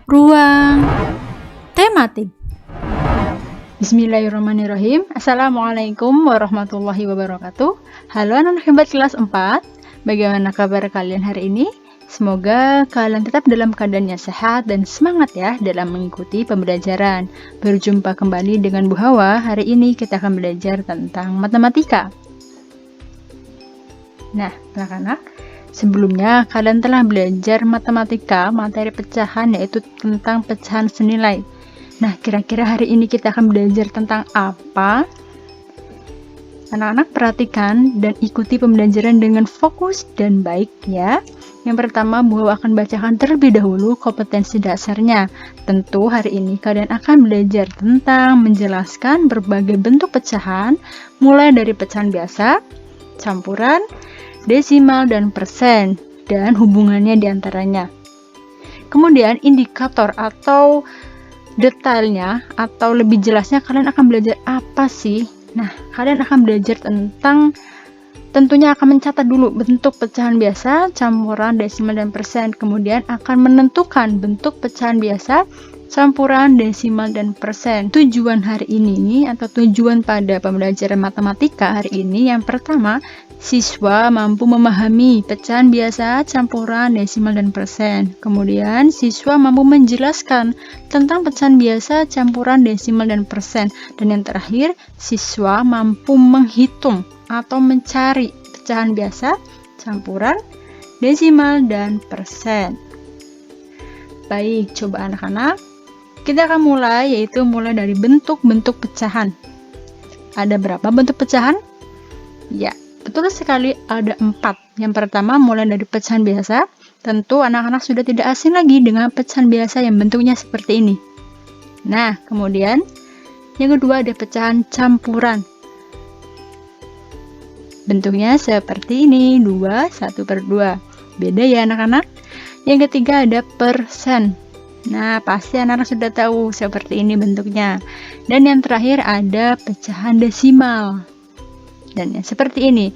Ruang tematik. Bismillahirrahmanirrahim. Assalamualaikum warahmatullahi wabarakatuh. Halo anak hebat kelas 4. Bagaimana kabar kalian hari ini? Semoga kalian tetap dalam keadaan yang sehat dan semangat ya dalam mengikuti pembelajaran. Berjumpa kembali dengan Bu Hawa. Hari ini kita akan belajar tentang matematika. Nah, anak-anak, sebelumnya kalian telah belajar matematika, materi pecahan, yaitu tentang pecahan senilai. Nah, kira-kira hari ini kita akan belajar tentang apa? Anak-anak perhatikan dan ikuti pembelajaran dengan fokus dan baik ya. Yang pertama, Bu Hawa akan bacakan terlebih dahulu kompetensi dasarnya. Tentu hari ini kalian akan belajar tentang menjelaskan berbagai bentuk pecahan, mulai dari pecahan biasa, campuran, desimal, dan persen, dan hubungannya diantaranya. Kemudian indikator atau detailnya atau lebih jelasnya kalian akan belajar apa sih? Nah, kalian akan belajar tentang, tentunya akan mencatat dulu bentuk pecahan biasa, campuran, desimal, dan persen. Kemudian akan menentukan bentuk pecahan biasa, campuran, desimal, dan persen. Tujuan hari ini atau tujuan pada pembelajaran matematika hari ini yang pertama, siswa mampu memahami pecahan biasa, campuran, desimal, dan persen. Kemudian siswa mampu menjelaskan tentang pecahan biasa, campuran, desimal, dan persen. Dan yang terakhir, siswa mampu menghitung atau mencari pecahan biasa, campuran, desimal, dan persen. Baik, coba anak-anak, kita akan mulai, yaitu mulai dari bentuk-bentuk pecahan. Ada berapa bentuk pecahan? Ya, betul sekali, ada 4. Yang pertama mulai dari pecahan biasa. Tentu anak-anak sudah tidak asing lagi dengan pecahan biasa yang bentuknya seperti ini. Nah, kemudian yang kedua ada pecahan campuran. Bentuknya seperti ini, 2, 1/2. Beda ya anak-anak. Yang ketiga ada persen. Nah, pasti anak-anak sudah tahu seperti ini bentuknya. Dan yang terakhir ada pecahan desimal. Dan yang seperti ini.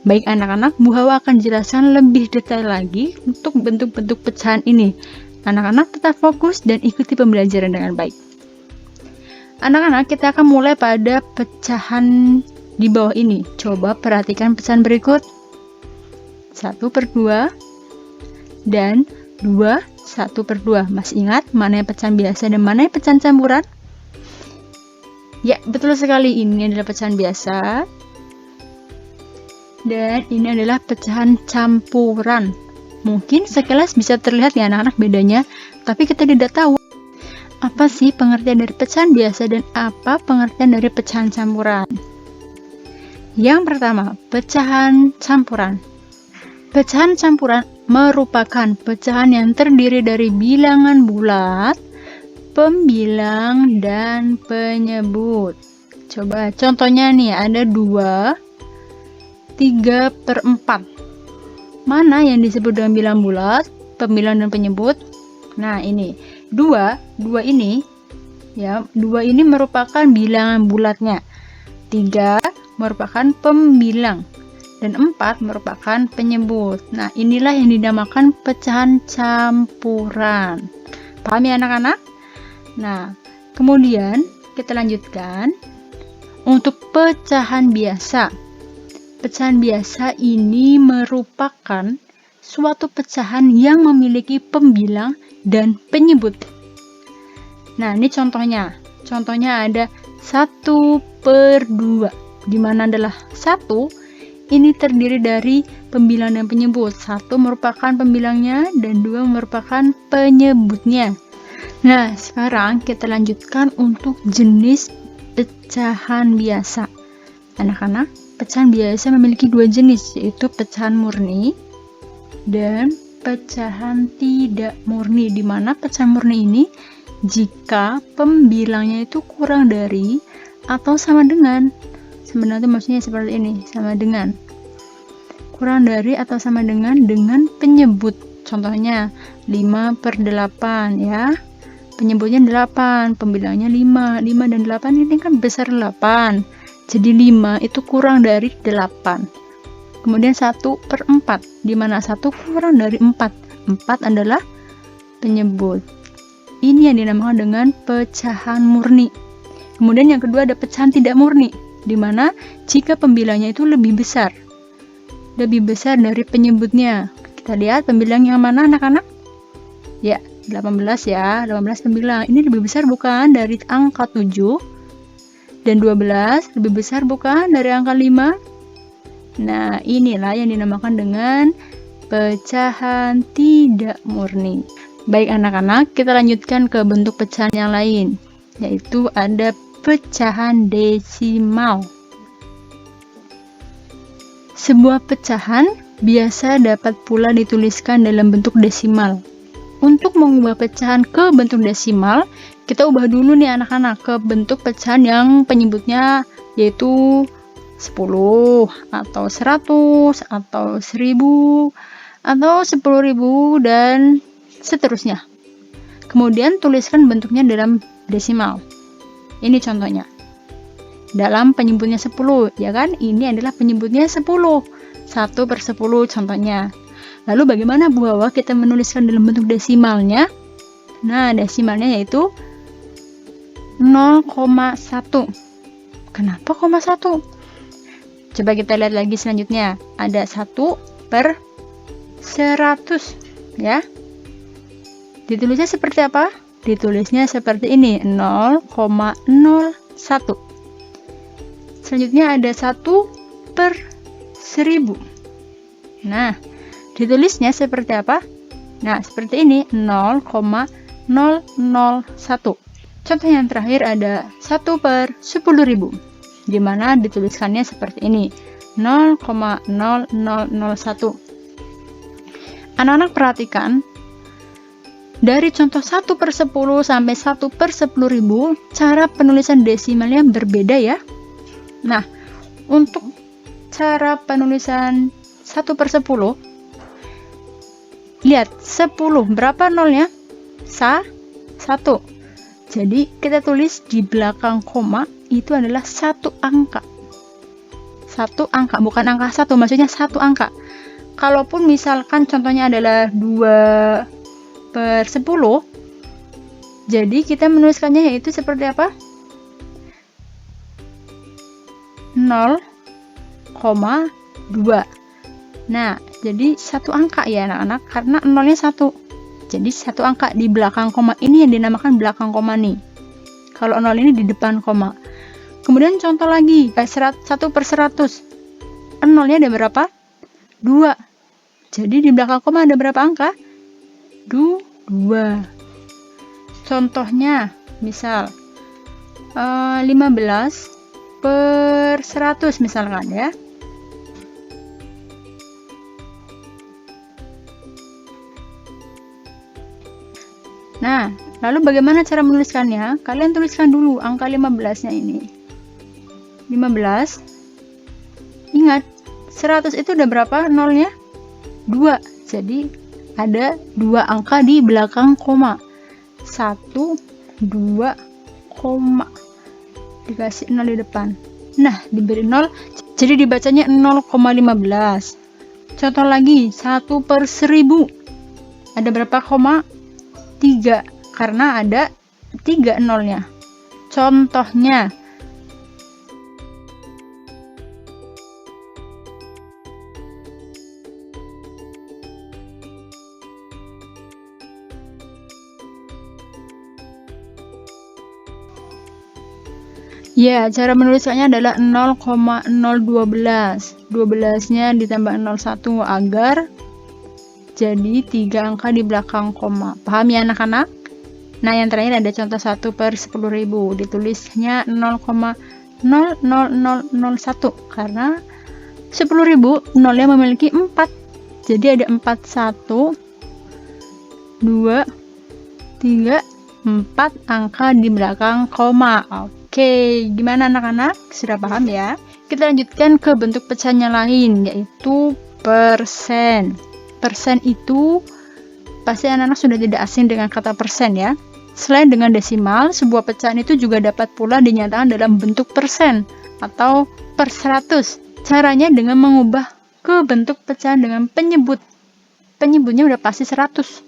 Baik anak-anak, Bu Hawa akan jelaskan lebih detail lagi untuk bentuk-bentuk pecahan ini. Anak-anak tetap fokus dan ikuti pembelajaran dengan baik. Anak-anak, kita akan mulai pada pecahan di bawah ini. Coba perhatikan pecahan berikut. 1/2 dan 2, 1/2. Masih ingat mana yang pecahan biasa dan mana yang pecahan campuran? Ya, betul sekali, ini adalah pecahan biasa. Dan ini adalah pecahan campuran. Mungkin sekilas bisa terlihat ya anak-anak bedanya, tapi kita tidak tahu apa sih pengertian dari pecahan biasa dan apa pengertian dari pecahan campuran. Yang pertama, pecahan campuran. Pecahan campuran merupakan pecahan yang terdiri dari bilangan bulat, pembilang, dan penyebut. Coba contohnya nih, ada 2, 3/4. Mana yang disebut dengan bilangan bulat, pembilang, dan penyebut? Nah, ini 2 ini ya, 2 ini merupakan bilangan bulatnya, 3 merupakan pembilang, dan 4 merupakan penyebut. Nah, inilah yang dinamakan pecahan campuran. Paham ya anak-anak? Nah, kemudian kita lanjutkan untuk pecahan biasa. Pecahan biasa ini merupakan suatu pecahan yang memiliki pembilang dan penyebut. Nah, ini contohnya. Contohnya ada 1/2, di mana adalah 1 ini terdiri dari pembilang dan penyebut. 1 merupakan pembilangnya dan 2 merupakan penyebutnya. Nah, sekarang kita lanjutkan untuk jenis pecahan biasa. Anak-anak, pecahan biasa memiliki 2 jenis, yaitu pecahan murni dan pecahan tidak murni. Di mana pecahan murni ini jika pembilangnya itu kurang dari atau sama dengan, sebenarnya maksudnya seperti ini, sama dengan, kurang dari atau sama dengan penyebut. Contohnya 5/8 ya, penyebutnya 8, pembilangnya 5 dan 8 ini kan besar 8, jadi 5 itu kurang dari 8. Kemudian 1/4, di mana 1 kurang dari 4 adalah penyebut. Ini yang dinamakan dengan pecahan murni. Kemudian yang kedua ada pecahan tidak murni, di mana jika pembilangnya itu lebih besar dari penyebutnya. Kita lihat pembilang yang mana anak-anak? Ya, 18 ya, 18 pembilang. Ini lebih besar bukan dari angka 7? Dan 12 lebih besar bukan dari angka 5? Nah, inilah yang dinamakan dengan pecahan tidak murni. Baik anak-anak, kita lanjutkan ke bentuk pecahan yang lain, yaitu ada pecahan desimal. Sebuah pecahan biasa dapat pula dituliskan dalam bentuk desimal. Untuk mengubah pecahan ke bentuk desimal, kita ubah dulu nih anak-anak ke bentuk pecahan yang penyebutnya yaitu 10 atau 100 atau 1000 atau 10.000 dan seterusnya. Kemudian tuliskan bentuknya dalam desimal. Ini contohnya. Dalam penyebutnya 10, ya kan? Ini adalah penyebutnya 10. 1/10 contohnya. Lalu bagaimana Bu Hawa kita menuliskan dalam bentuk desimalnya? Nah, desimalnya yaitu 0,1. Kenapa 0,1? Coba kita lihat lagi selanjutnya. Ada 1/100, ya. Ditulisnya seperti apa? Ditulisnya seperti ini, 0,01. Selanjutnya ada 1/1000. Nah, ditulisnya seperti apa? Nah, seperti ini, 0,001. Contoh yang terakhir ada 1/10.000, di mana dituliskannya seperti ini, 0,0001. Anak-anak perhatikan, dari contoh 1/10 sampai 1/10.000, cara penulisan desimalnya berbeda ya. Nah, untuk cara penulisan 1/10, lihat 10, berapa nolnya? 1. Jadi kita tulis di belakang koma itu adalah satu angka. Satu angka, bukan angka 1, maksudnya satu angka. Kalaupun misalkan contohnya adalah 2/10, jadi kita menuliskannya yaitu seperti apa? 0,2. Nah, jadi satu angka ya anak-anak, karena nolnya 1. Jadi satu angka di belakang koma ini yang dinamakan belakang koma nih. Kalau 0 ini di depan koma. Kemudian contoh lagi, 1/100. Nolnya ada berapa? 2. Jadi di belakang koma ada berapa angka? 2. Contohnya, misal 15/100 misalkan ya. Nah, lalu bagaimana cara menuliskannya? Kalian tuliskan dulu angka 15-nya ini. 15. Ingat, 100 itu udah berapa nolnya? 2. Jadi ada 2 angka di belakang koma. 1, 2, koma. Dikasih 0 di depan. Nah, diberi 0, jadi dibacanya 0,15. Contoh lagi, 1/1000. Ada berapa koma? 3, karena ada 3 nolnya. Contohnya, ya, cara menuliskannya adalah 0,012. 12-nya ditambah 01 agar jadi 3 angka di belakang koma. Paham ya anak-anak? Nah, yang terakhir ada contoh 1/10.000. Ditulisnya 0,00001 karena 10.000 nolnya memiliki 4. Jadi ada 4, 1, 2, 3, 4 angka di belakang koma. Oke, gimana anak-anak? Sudah paham ya? Kita lanjutkan ke bentuk pecahan yang lain, yaitu persen. Persen itu pasti anak-anak sudah tidak asing dengan kata persen ya. Selain dengan desimal, sebuah pecahan itu juga dapat pula dinyatakan dalam bentuk persen atau per 100. Caranya dengan mengubah ke bentuk pecahan dengan penyebut. Penyebutnya udah pasti 100.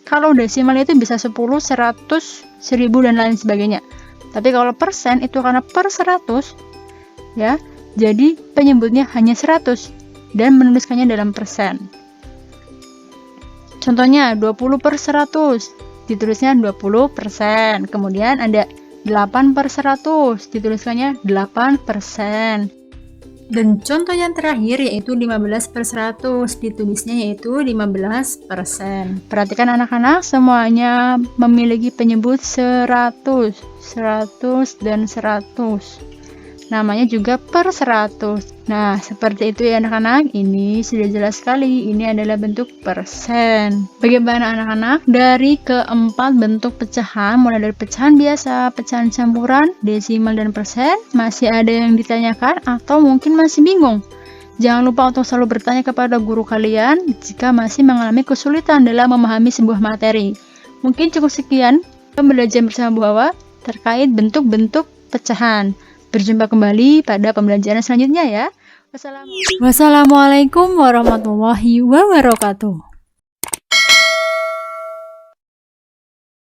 Kalau desimal itu bisa 10, 100, 1000 dan lain sebagainya. Tapi kalau persen itu karena per 100 ya, jadi penyebutnya hanya 100 dan menuliskannya dalam persen. Contohnya 20 per 100 ditulisnya 20%. Kemudian ada 8 per 100 dituliskannya 8%. Dan contoh yang terakhir yaitu 15 per 100 ditulisnya yaitu 15%. Perhatikan anak-anak, semuanya memiliki penyebut 100, 100 dan 100. Namanya juga per 100. Nah, seperti itu ya anak-anak. Ini sudah jelas sekali. Ini adalah bentuk persen. Bagaimana anak-anak? Dari keempat bentuk pecahan, mulai dari pecahan biasa, pecahan campuran, desimal, dan persen, masih ada yang ditanyakan atau mungkin masih bingung? Jangan lupa untuk selalu bertanya kepada guru kalian jika masih mengalami kesulitan dalam memahami sebuah materi. Mungkin cukup sekian pembelajaran bersama Bu Hawa terkait bentuk-bentuk pecahan. Berjumpa kembali pada pembelajaran selanjutnya ya. Wassalamualaikum warahmatullahi wabarakatuh.